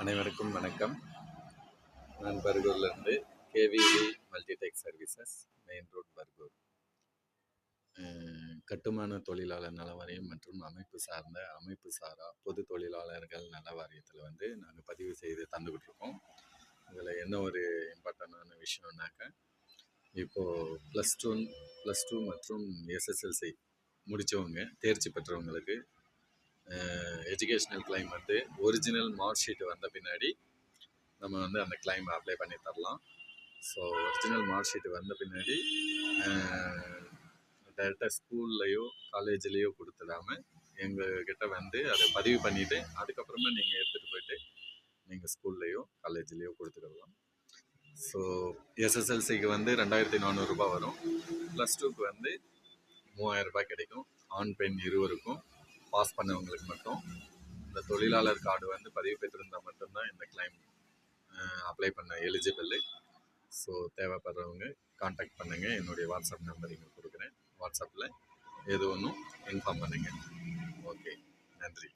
அனைவருக்கும் வணக்கம். நான் பர்கூர்லேருந்து KVV multitech services, main road Bargur. கட்டுமான தொழிலாளர் நல வாரியம் மற்றும் அமைப்பு சாரா பொது தொழிலாளர்கள் நல வாரியத்தில் நாங்கள் பதிவு செய்து தந்துக்கிட்டு இருக்கோம். இதில் என்ன ஒரு இம்பார்ட்டண்டான விஷயம்னாக்கா, இப்போது ப்ளஸ் டூ மற்றும் எஸ்எஸ்எல்சி முடித்தவங்க, தேர்ச்சி பெற்றவங்களுக்கு educational claim original mark sheet வந்த பின்னாடி நம்ம அந்த கிளைம் அப்ளை பண்ணி தரலாம். ஸோ ஒரிஜினல் மார்க் ஷீட் வந்த பின்னாடி டேரெக்டாக ஸ்கூல்லையோ காலேஜ்லேயோ கொடுத்துடாம எங்ககிட்ட அதை பதிவு பண்ணிவிட்டு அதுக்கப்புறமா நீங்கள் எடுத்துகிட்டு போயிட்டு நீங்கள் ஸ்கூல்லையோ காலேஜ்லேயோ கொடுத்துக்கலாம். ஸோ எஸ்எஸ்எல்சிக்கு 2400 ரூபாய் வரும். ப்ளஸ் டூக்கு 3000 ரூபாய் கிடைக்கும். ஆண் பெண் இருவருக்கும். பாஸ் பண்ணவங்களுக்கு மட்டும் இந்த தொழிலாளர் கார்டு பதிவு பெற்றிருந்தால் மட்டும்தான் இந்த கிளைம் அப்ளை பண்ண எலிஜிபிள். ஸோ தேவைப்படுறவங்க காண்டாக்ட் பண்ணுங்கள். என்னுடைய வாட்ஸ்அப் நம்பர் இங்கே கொடுக்குறேன். வாட்ஸ்அப்பில் எது ஒன்றும் இன்ஃபார்ம் பண்ணுங்கள். ஓகே, நன்றி.